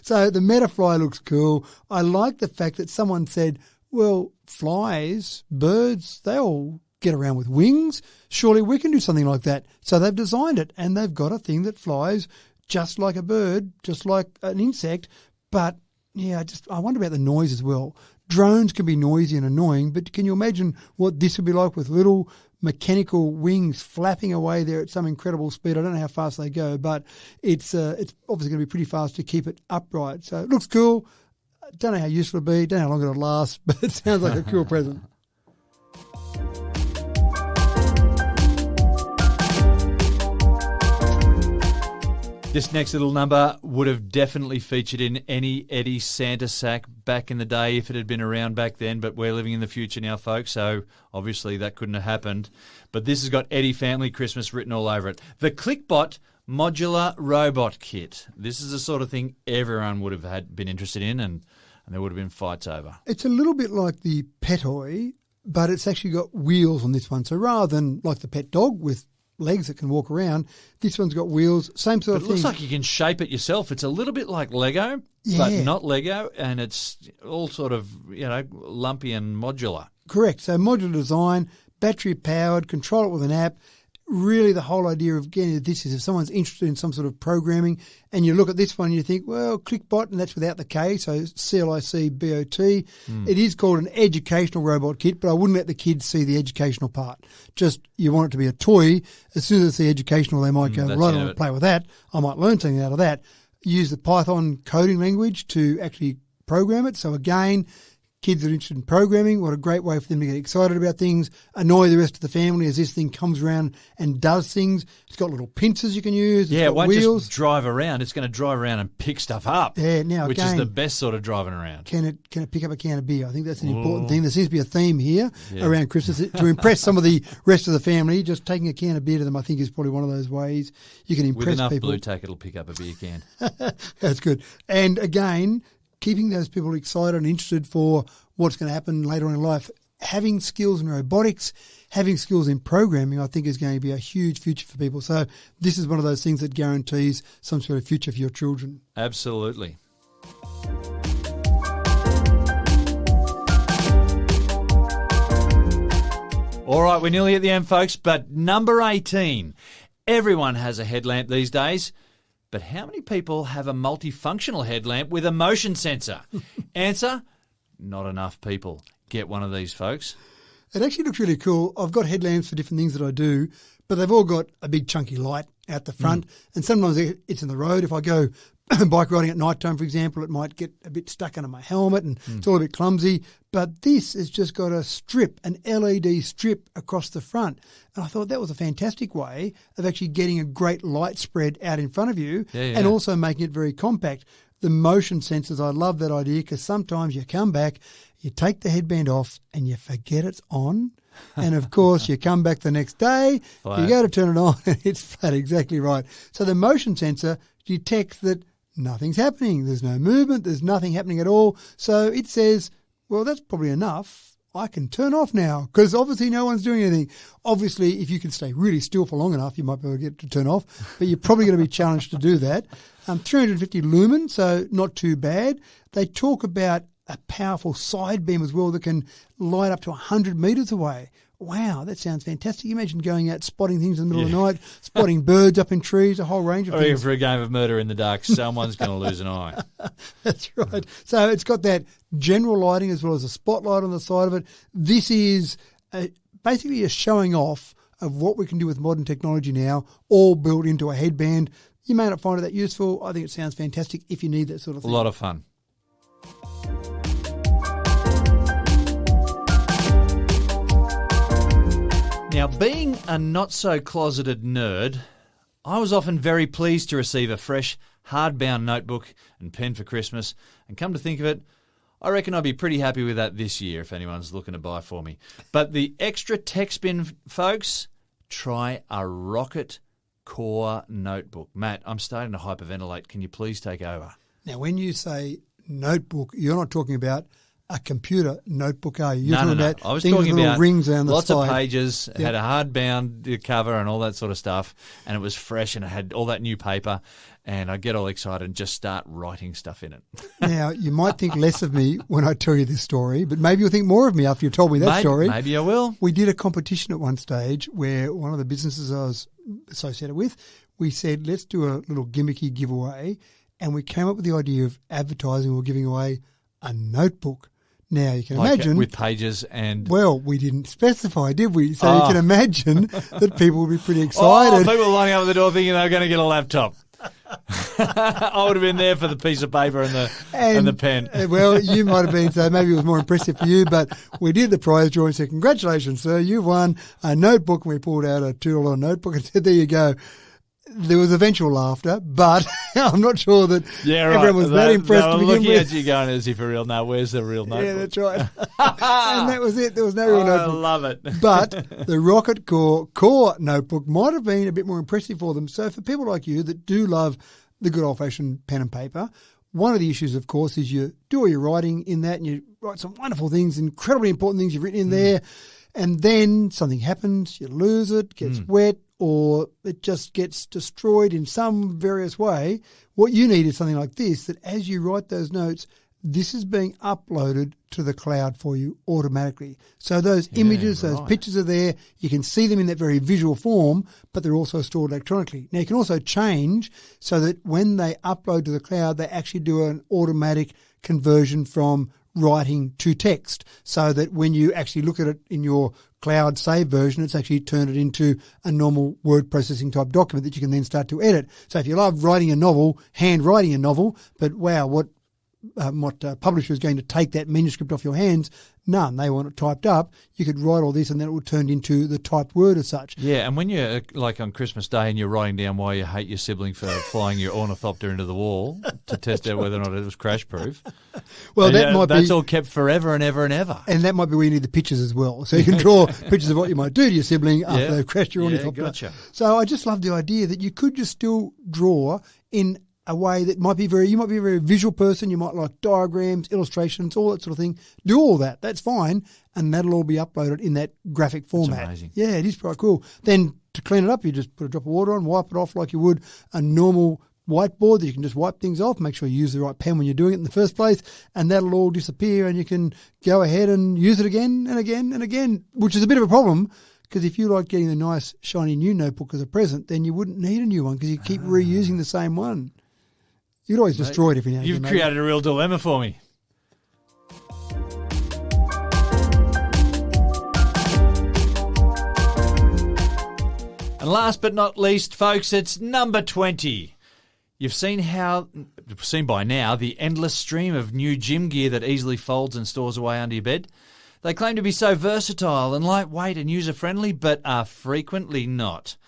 Speaker 3: So the Metafly looks cool. I like the fact that someone said, well, flies, birds, they all get around with wings. Surely we can do something like that. So they've designed it, and they've got a thing that flies just like a bird, just like an insect. But, yeah, I wonder about the noise as well. Drones can be noisy and annoying, but can you imagine what this would be like with little mechanical wings flapping away there at some incredible speed? I don't know how fast they go, but it's obviously going to be pretty fast to keep it upright. So it looks cool. Don't know how useful it'll be. Don't know how long it'll last, but it sounds like a cool present.
Speaker 2: This next little number would have definitely featured in any Eddie Santa sack back in the day if it had been around back then, but we're living in the future now, folks, so obviously that couldn't have happened. But this has got Eddie Family Christmas written all over it. The ClickBot Modular Robot Kit. This is the sort of thing everyone would have been interested in, and and there would have been fights over.
Speaker 3: It's a little bit like the pet toy, but it's actually got wheels on this one. So rather than like the pet dog with legs that can walk around, this one's got wheels, same sort of
Speaker 2: It
Speaker 3: thing.
Speaker 2: looks like you can shape it yourself. It's a little bit like Lego, but not Lego, and it's all sort of, lumpy and modular.
Speaker 3: Correct. So modular design, battery powered, control it with an app. Really the whole idea of getting this is if someone's interested in some sort of programming and you look at this one and you think, well, ClickBot, and that's without the K, so CLICBOT. It is called an educational robot kit, but I wouldn't let the kids see the educational part. Just you want it to be a toy. As soon as it's the educational, they might go, right, I want to play with that. I might learn something out of that. Use the Python coding language to actually program it. So again, kids that are interested in programming, what a great way for them to get excited about things, annoy the rest of the family as this thing comes around and does things. It's got little pincers you can use. It's got
Speaker 2: it won't
Speaker 3: wheels.
Speaker 2: just drive around. It's going to drive around and pick stuff up, which is the best sort of driving around.
Speaker 3: Can it pick up a can of beer? I think that's an important thing. There seems to be a theme here around Christmas to impress some of the rest of the family. Just taking a can of beer to them, I think, is probably one of those ways you can impress
Speaker 2: people. With enough
Speaker 3: people.
Speaker 2: blue tack, it'll pick up a beer can.
Speaker 3: That's good. And again, keeping those people excited and interested for what's going to happen later on in life. Having skills in robotics, having skills in programming, I think is going to be a huge future for people. So this is one of those things that guarantees some sort of future for your children.
Speaker 2: Absolutely. All right, we're nearly at the end, folks, but number 18. Everyone has a headlamp these days. But how many people have a multifunctional headlamp with a motion sensor? Answer, not enough people. Get one of these, folks.
Speaker 3: It actually looks really cool. I've got headlamps for different things that I do, but they've all got a big chunky light out the front. And sometimes it's in the road. If I go bike riding at night time, for example, it might get a bit stuck under my helmet and it's all a bit clumsy. But this has just got a strip, an LED strip across the front. And I thought that was a fantastic way of actually getting a great light spread out in front of you and also making it very compact. The motion sensors, I love that idea because sometimes you come back, you take the headband off and you forget it's on. And, of course, you come back the next day, you go to turn it on and it's flat, exactly right. So the motion sensor detects that nothing's happening. There's no movement. There's nothing happening at all. So it says, well, that's probably enough. I can turn off now because obviously no one's doing anything. Obviously, if you can stay really still for long enough, you might be able to get it to turn off, but you're probably going to be challenged to do that. 350 lumen, so not too bad. They talk about a powerful side beam as well that can light up to 100 metres away. Wow, that sounds fantastic. Imagine going out spotting things in the middle of the night, spotting birds up in trees, a whole range of things.
Speaker 2: For a game of murder in the dark, someone's going to lose an eye.
Speaker 3: That's right. So it's got that general lighting as well as a spotlight on the side of it. This is basically a showing off of what we can do with modern technology now, all built into a headband. You may not find it that useful. I think it sounds fantastic if you need that sort of thing.
Speaker 2: A lot of fun. Now, being a not-so-closeted nerd, I was often very pleased to receive a fresh, hardbound notebook and pen for Christmas, and come to think of it, I reckon I'd be pretty happy with that this year if anyone's looking to buy for me. But the extra tech spin, folks, try a Rocket Core notebook. Matt, I'm starting to hyperventilate. Can you please take over?
Speaker 3: Now, when you say notebook, you're not talking about a computer notebook, are you? You're talking about
Speaker 2: I was
Speaker 3: things
Speaker 2: talking
Speaker 3: with little
Speaker 2: about
Speaker 3: rings down the
Speaker 2: lots
Speaker 3: side.
Speaker 2: of pages, had a hardbound cover and all that sort of stuff, and it was fresh and it had all that new paper, and I get all excited and just start writing stuff in it.
Speaker 3: Now, you might think less of me when I tell you this story, but maybe you'll think more of me after you told me that story.
Speaker 2: Maybe I will.
Speaker 3: We did a competition at one stage where one of the businesses I was associated with, we said, let's do a little gimmicky giveaway, and we came up with the idea of advertising or giving away a notebook. Now, you can imagine...
Speaker 2: with pages and...
Speaker 3: Well, we didn't specify, did we? So you can imagine that people would be pretty excited.
Speaker 2: People lining up at the door thinking they were going to get a laptop. I would have been there for the piece of paper and the pen.
Speaker 3: Well, you might have been, so maybe it was more impressive for you, but we did the prize draw and said, congratulations, sir, you've won a notebook. And we pulled out a $2 notebook and said, there you go. There was eventual laughter, but I'm not sure that everyone was that impressed to begin with.
Speaker 2: Looking at you going, is he for real? No, where's the real notebook?
Speaker 3: Yeah, that's right. And that was it. There was no real notebook.
Speaker 2: I love it.
Speaker 3: But the Rocket Core notebook might have been a bit more impressive for them. So for people like you that do love the good old-fashioned pen and paper, One of the issues, of course, is you do all your writing in that and you write some wonderful things, incredibly important things you've written in there, and then something happens, you lose it, gets wet, or it just gets destroyed in some various way. What you need is something like this, that as you write those notes, this is being uploaded to the cloud for you automatically. So those images, those pictures are there. You can see them in that very visual form, but they're also stored electronically. Now, you can also change so that when they upload to the cloud, they actually do an automatic conversion from writing to text, so that when you actually look at it in your cloud save version, it's actually turned it into a normal word processing type document that you can then start to edit. So if you love writing a novel, handwriting a novel, but wow, what publisher is going to take that manuscript off your hands? None. They want it typed up. You could write all this and then it will turn into the typed word as such.
Speaker 2: Yeah, and when you're like on Christmas Day and you're writing down why you hate your sibling for flying your Ornithopter into the wall to test out whether or not it was crash-proof.
Speaker 3: Well,
Speaker 2: that's all kept forever and ever and ever.
Speaker 3: And that might be where you need the pictures as well. So you can draw pictures of what you might do to your sibling after they've crashed your Ornithopter.
Speaker 2: Gotcha.
Speaker 3: So I just love the idea that you could just still draw in a way that might be you might be a very visual person. You might like diagrams, illustrations, all that sort of thing. Do all that. That's fine. And that'll all be uploaded in that graphic format.
Speaker 2: That's amazing.
Speaker 3: Yeah, it is quite cool. Then to clean it up, you just put a drop of water on, wipe it off like you would a normal whiteboard that you can just wipe things off. Make sure you use the right pen when you're doing it in the first place, and that'll all disappear and you can go ahead and use it again and again and again, which is a bit of a problem. Because if you like getting a nice, shiny new notebook as a present, then you wouldn't need a new one because you keep reusing the same one. You'd always destroy it every now and again.
Speaker 2: You've created a real dilemma for me. And last but not least, folks, it's number 20. You've seen by now the endless stream of new gym gear that easily folds and stores away under your bed. They claim to be so versatile and lightweight and user-friendly, but are frequently not.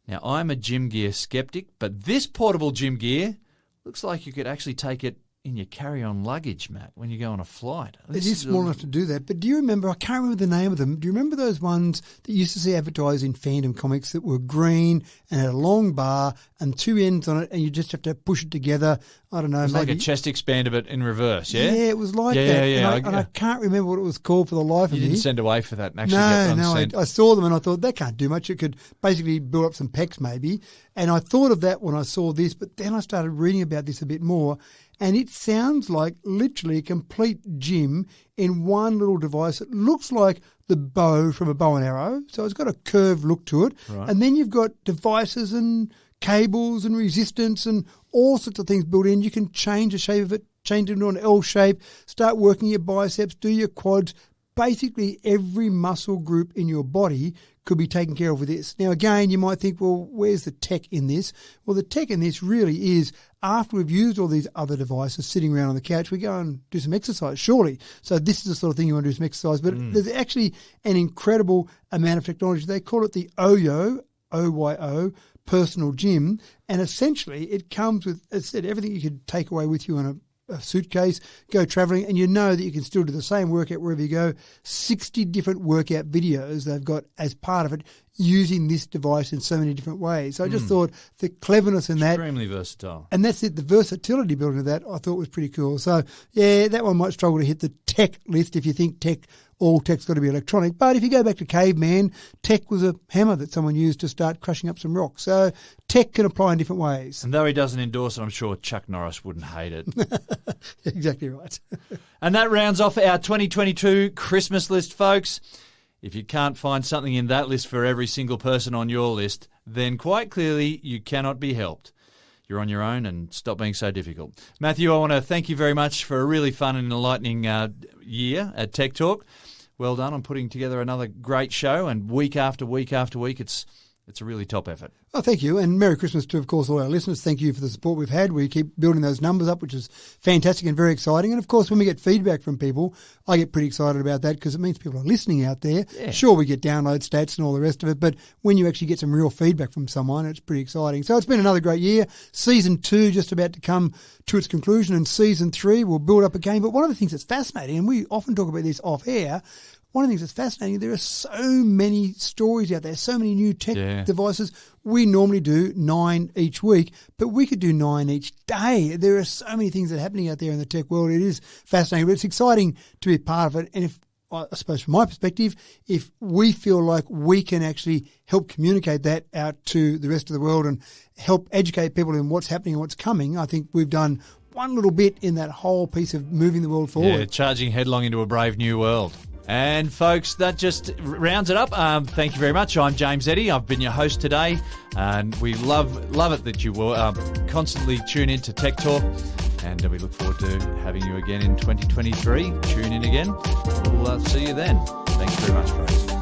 Speaker 2: Now, I'm a gym gear skeptic, but this portable gym gear looks like you could actually take it in your carry-on luggage, Matt, when you go on a flight.
Speaker 3: It is small enough to do that. But do you remember, I can't remember the name of them, do you remember those ones that you used to see advertised in Fandom comics that were green and had a long bar and two ends on it and you just have to push it together? I don't know.
Speaker 2: It's like a chest expander but in reverse, yeah?
Speaker 3: Yeah, it was like that.
Speaker 2: Yeah.
Speaker 3: And I can't remember what it was called for the life of me.
Speaker 2: You didn't send away for that and actually get one sent.
Speaker 3: I saw them and I thought, that can't do much. It could basically build up some pecs maybe. And I thought of that when I saw this, but then I started reading about this a bit more. And it sounds like literally a complete gym in one little device. It looks like the bow from a bow and arrow. So it's got a curved look to it. Right. And then you've got devices and cables and resistance and all sorts of things built in. You can change the shape of it, change it into an L shape, start working your biceps, do your quads. Basically every muscle group in your body could be taken care of with this. Now, again, you might think, well, where's the tech in this? Well, the tech in this really is after we've used all these other devices sitting around on the couch, we go and do some exercise, surely. So this is the sort of thing you want to do some exercise. But there's actually an incredible amount of technology. They call it the OYO, OYO, personal gym. And essentially it comes with, as I said, everything you could take away with you in a suitcase, go traveling, and you know that you can still do the same workout wherever you go. 60 different workout videos they've got as part of it using this device in so many different ways. So I just thought the cleverness in that.
Speaker 2: Extremely versatile.
Speaker 3: And that's it, the versatility built into that I thought was pretty cool. So, yeah, that one might struggle to hit the tech list if you think all tech's got to be electronic. But if you go back to caveman, tech was a hammer that someone used to start crushing up some rocks. So tech can apply in different ways.
Speaker 2: And though he doesn't endorse it, I'm sure Chuck Norris wouldn't hate it.
Speaker 3: Exactly right.
Speaker 2: And that rounds off our 2022 Christmas list, folks. If you can't find something in that list for every single person on your list, then quite clearly you cannot be helped. You're on your own, and stop being so difficult. Matthew, I want to thank you very much for a really fun and enlightening year at Tech Talk. Well done on putting together another great show, and week after week after week, it's a really top effort.
Speaker 3: Oh, thank you. And Merry Christmas to, of course, all our listeners. Thank you for the support we've had. We keep building those numbers up, which is fantastic and very exciting. And, of course, when we get feedback from people, I get pretty excited about that because it means people are listening out there. Yeah. Sure, we get download stats and all the rest of it, but when you actually get some real feedback from someone, it's pretty exciting. So it's been another great year. Season 2 just about to come to its conclusion, and Season 3 will build up again. But one of the things that's fascinating, and we often talk about this off air, one of the things that's fascinating, there are so many stories out there, so many new tech devices. We normally do 9 each week, but we could do 9 each day. There are so many things that are happening out there in the tech world. It is fascinating, but it's exciting to be a part of it. And if, I suppose from my perspective, if we feel like we can actually help communicate that out to the rest of the world and help educate people in what's happening and what's coming, I think we've done one little bit in that whole piece of moving the world forward.
Speaker 2: Yeah, charging headlong into a brave new world. And folks, that just rounds it up. Thank you very much. I'm James Eddy. I've been your host today, and we love it that you will constantly tune in to Tech Talk, and we look forward to having you again in 2023. Tune in again. We'll see you then. Thanks very much, folks.